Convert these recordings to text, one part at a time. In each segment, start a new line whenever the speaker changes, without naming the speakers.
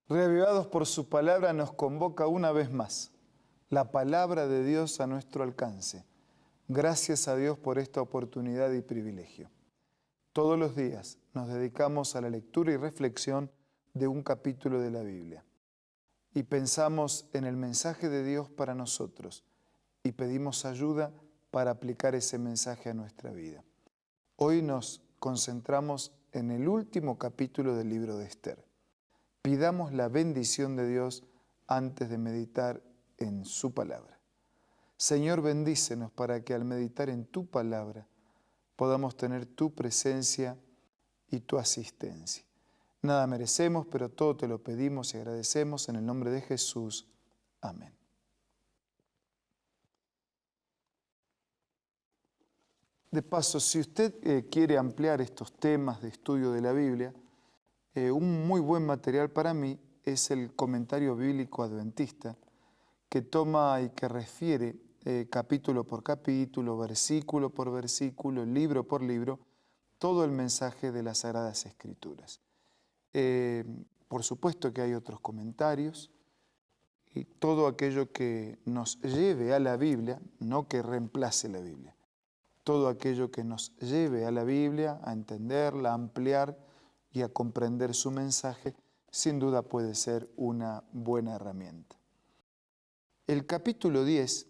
Reavivados por su palabra, nos convoca una vez más la palabra de Dios a nuestro alcance. Gracias a Dios por esta oportunidad y privilegio. Todos los días nos dedicamos a la lectura y reflexión de un capítulo de la Biblia. Y pensamos en el mensaje de Dios para nosotros y pedimos ayuda para aplicar ese mensaje a nuestra vida. Hoy nos concentramos en el último capítulo del libro de Esther. Pidamos la bendición de Dios antes de meditar en su palabra. Señor, bendícenos para que al meditar en tu palabra podamos tener tu presencia y tu asistencia. Nada merecemos, pero todo te lo pedimos y agradecemos en el nombre de Jesús. Amén. De paso, si usted quiere ampliar estos temas de estudio de la Biblia, un muy buen material para mí es el comentario bíblico adventista, que toma y que refiere capítulo por capítulo, versículo por versículo, libro por libro, todo el mensaje de las Sagradas Escrituras. Por supuesto que hay otros comentarios, y todo aquello que nos lleve a la Biblia, no que reemplace la Biblia, todo aquello que nos lleve a la Biblia, a entenderla, a ampliar y a comprender su mensaje, sin duda puede ser una buena herramienta. El capítulo 10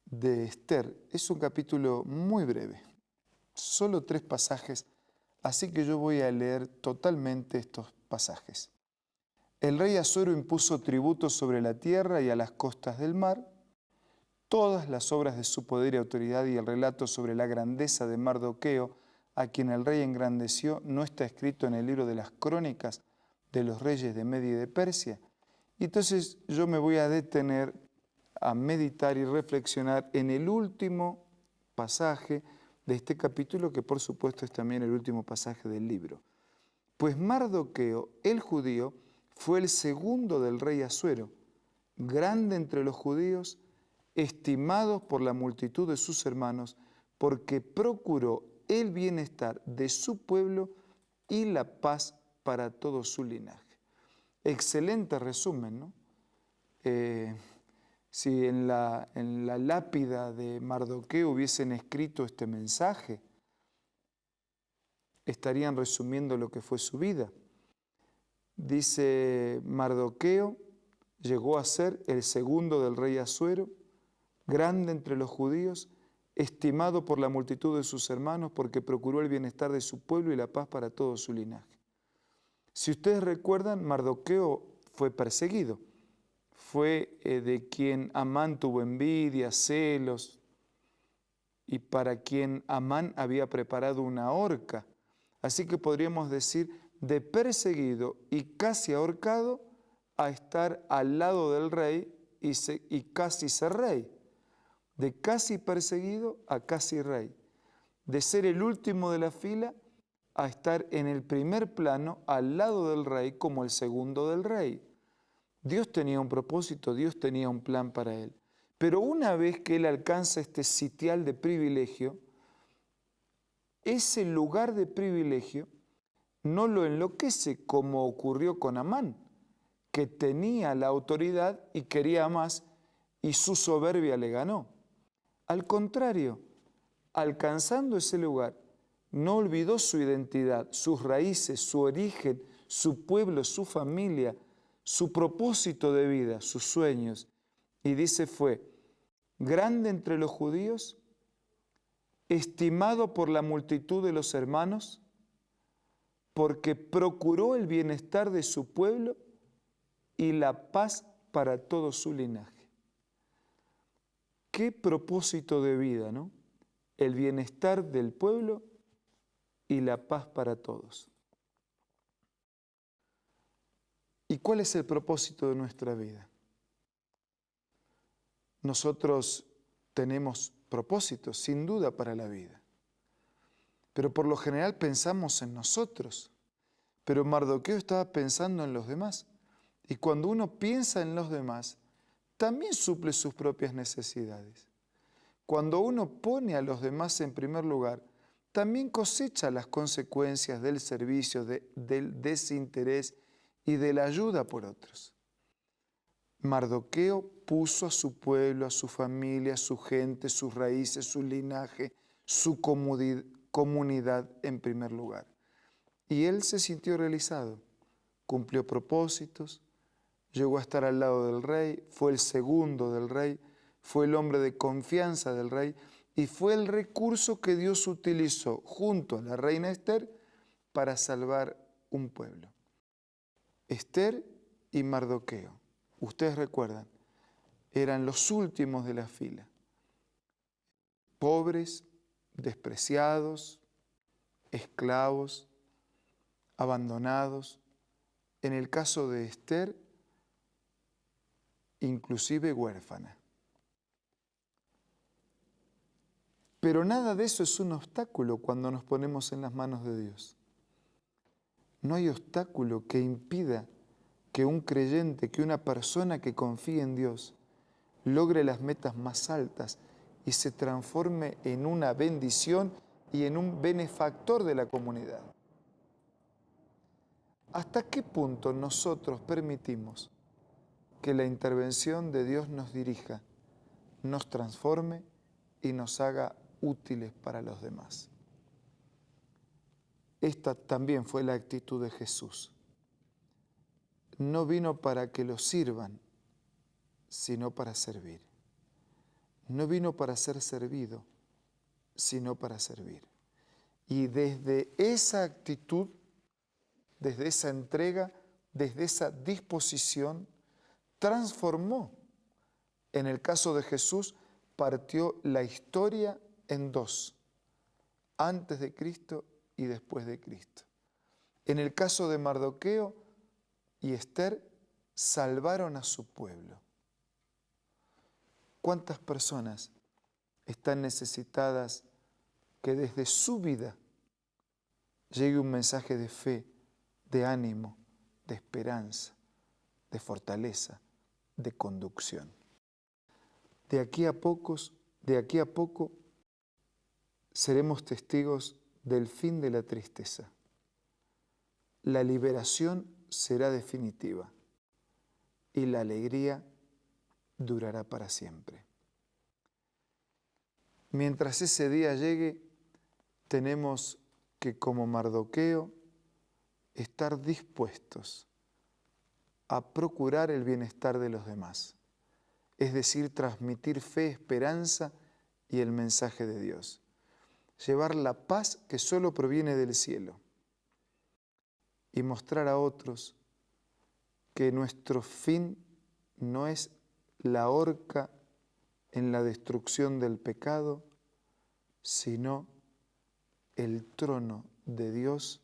de Esther es un capítulo muy breve, solo 3 pasajes, así que yo voy a leer totalmente estos pasajes. El rey Asuero impuso tributos sobre la tierra y a las costas del mar. Todas las obras de su poder y autoridad y el relato sobre la grandeza de Mardoqueo, a quien el rey engrandeció, no está escrito en el libro de las crónicas de los reyes de Media y de Persia. Y entonces yo me voy a detener a meditar y reflexionar en el último pasaje de este capítulo, que por supuesto es también el último pasaje del libro. Pues Mardoqueo, el judío, fue el segundo del rey Asuero, grande entre los judíos, estimados por la multitud de sus hermanos, porque procuró el bienestar de su pueblo y la paz para todo su linaje. Excelente resumen, ¿no? Si en la lápida de Mardoqueo hubiesen escrito este mensaje, estarían resumiendo lo que fue su vida. Dice: Mardoqueo llegó a ser el segundo del rey Asuero, grande entre los judíos, estimado por la multitud de sus hermanos, porque procuró el bienestar de su pueblo y la paz para todo su linaje. Si ustedes recuerdan, Mardoqueo fue perseguido. Fue de quien Amán tuvo envidia, celos, y para quien Amán había preparado una horca. Así que podríamos decir, de perseguido y casi ahorcado, a estar al lado del rey y casi ser rey. De casi perseguido a casi rey. De ser el último de la fila a estar en el primer plano al lado del rey como el segundo del rey. Dios tenía un propósito, Dios tenía un plan para él. Pero una vez que él alcanza este sitial de privilegio, ese lugar de privilegio no lo enloquece como ocurrió con Amán, que tenía la autoridad y quería más y su soberbia le ganó. Al contrario, alcanzando ese lugar, no olvidó su identidad, sus raíces, su origen, su pueblo, su familia, su propósito de vida, sus sueños. Y dice, fue grande entre los judíos, estimado por la multitud de los hermanos, porque procuró el bienestar de su pueblo y la paz para todo su linaje. Qué propósito de vida, ¿no? El bienestar del pueblo y la paz para todos. ¿Y cuál es el propósito de nuestra vida? Nosotros tenemos propósitos, sin duda, para la vida. Pero por lo general pensamos en nosotros. Pero Mardoqueo estaba pensando en los demás. Y cuando uno piensa en los demás, también suple sus propias necesidades. Cuando uno pone a los demás en primer lugar, también cosecha las consecuencias del servicio, del desinterés y de la ayuda por otros. Mardoqueo puso a su pueblo, a su familia, a su gente, sus raíces, su linaje, su comunidad en primer lugar. Y él se sintió realizado, cumplió propósitos, llegó a estar al lado del rey, fue el segundo del rey, fue el hombre de confianza del rey y fue el recurso que Dios utilizó junto a la reina Esther para salvar un pueblo. Esther y Mardoqueo, ustedes recuerdan, eran los últimos de la fila, pobres, despreciados, esclavos, abandonados. En el caso de Esther, inclusive huérfana. Pero nada de eso es un obstáculo cuando nos ponemos en las manos de Dios. No hay obstáculo que impida que un creyente, que una persona que confíe en Dios, logre las metas más altas y se transforme en una bendición y en un benefactor de la comunidad. ¿Hasta qué punto nosotros permitimos que la intervención de Dios nos dirija, nos transforme y nos haga útiles para los demás? Esta también fue la actitud de Jesús. No vino para que lo sirvan, sino para servir. No vino para ser servido, sino para servir. Y desde esa actitud, desde esa entrega, desde esa disposición, transformó. En el caso de Jesús, partió la historia en dos, antes de Cristo y después de Cristo. En el caso de Mardoqueo y Esther, salvaron a su pueblo. ¿Cuántas personas están necesitadas que desde su vida llegue un mensaje de fe, de ánimo, de esperanza, de fortaleza, de conducción? De aquí a poco seremos testigos del fin de la tristeza. La liberación será definitiva y la alegría durará para siempre. Mientras ese día llegue, tenemos que, como Mardoqueo, estar dispuestos a procurar el bienestar de los demás, es decir, transmitir fe, esperanza y el mensaje de Dios. Llevar la paz que solo proviene del cielo y mostrar a otros que nuestro fin no es la horca en la destrucción del pecado, sino el trono de Dios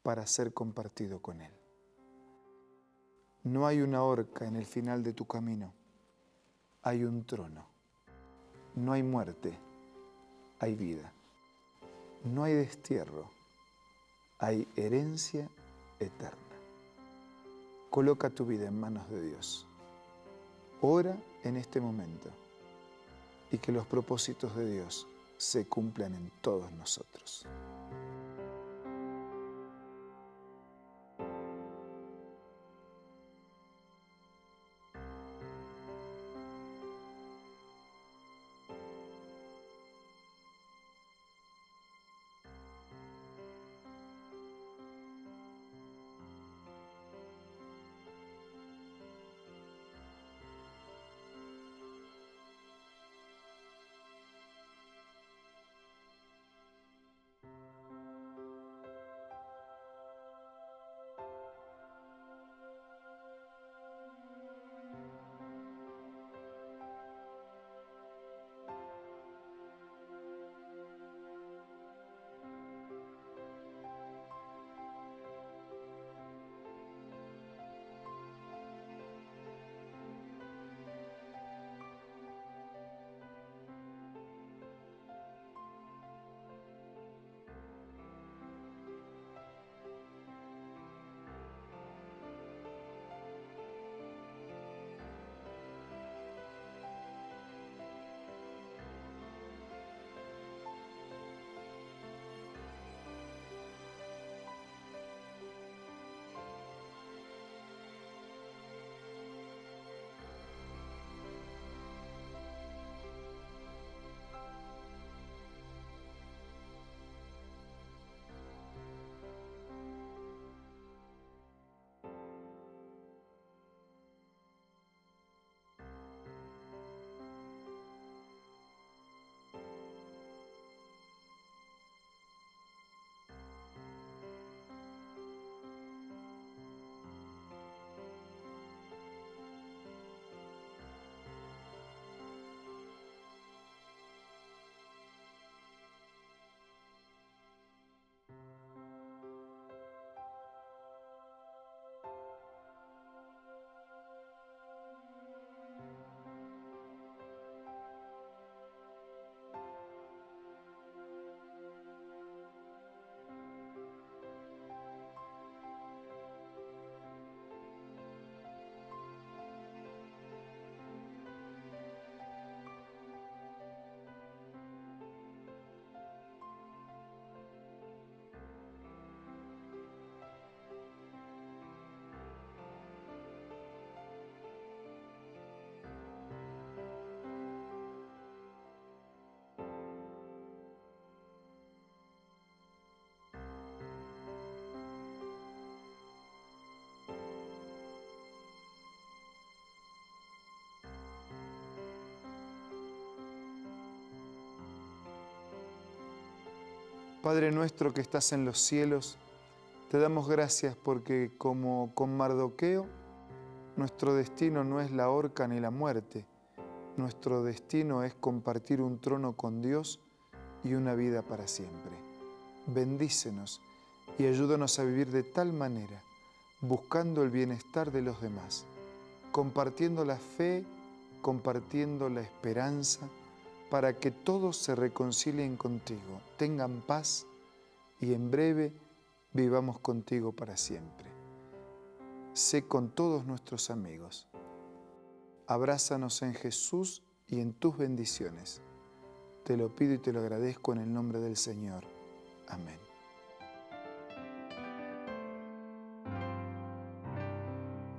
para ser compartido con Él. No hay una horca en el final de tu camino, hay un trono. No hay muerte, hay vida. No hay destierro, hay herencia eterna. Coloca tu vida en manos de Dios. Ora en este momento y que los propósitos de Dios se cumplan en todos nosotros. Padre nuestro que estás en los cielos, te damos gracias porque como con Mardoqueo, nuestro destino no es la horca ni la muerte. Nuestro destino es compartir un trono con Dios y una vida para siempre. Bendícenos y ayúdanos a vivir de tal manera, buscando el bienestar de los demás, compartiendo la fe, compartiendo la esperanza, para que todos se reconcilien contigo, tengan paz y en breve vivamos contigo para siempre. Sé con todos nuestros amigos. Abrázanos en Jesús y en tus bendiciones. Te lo pido y te lo agradezco en el nombre del Señor. Amén.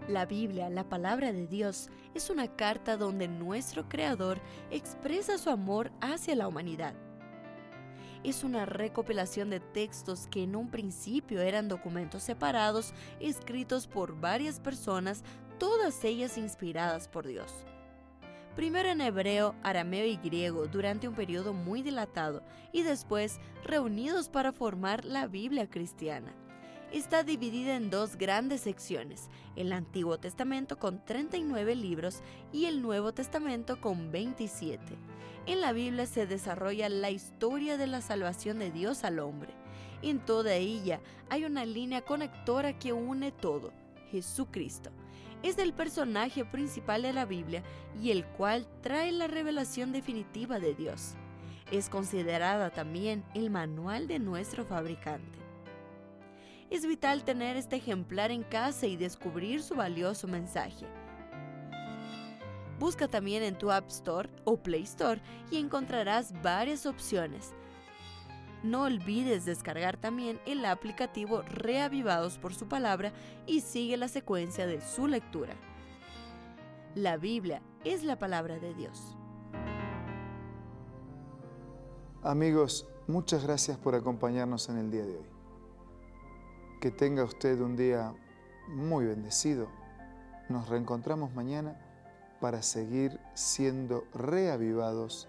La Biblia, la palabra de Dios, es una carta donde nuestro Creador expresa su amor hacia la humanidad. Es una recopilación de textos que en un principio eran documentos separados, escritos por varias personas, todas ellas inspiradas por Dios. Primero en hebreo, arameo y griego durante un periodo muy dilatado y después reunidos para formar la Biblia cristiana. Está dividida en dos grandes secciones, el Antiguo Testamento con 39 libros y el Nuevo Testamento con 27. En la Biblia se desarrolla la historia de la salvación de Dios al hombre. En toda ella hay una línea conectora que une todo, Jesucristo. Es el personaje principal de la Biblia y el cual trae la revelación definitiva de Dios. Es considerada también el manual de nuestro fabricante. Es vital tener este ejemplar en casa y descubrir su valioso mensaje. Busca también en tu App Store o Play Store y encontrarás varias opciones. No olvides descargar también el aplicativo Reavivados por su palabra y sigue la secuencia de su lectura. La Biblia es la palabra de Dios.
Amigos, muchas gracias por acompañarnos en el día de hoy. Que tenga usted un día muy bendecido. Nos reencontramos mañana para seguir siendo reavivados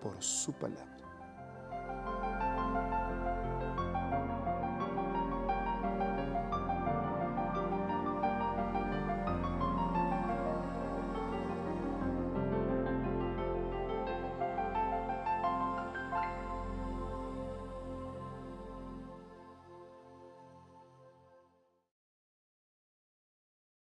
por su palabra.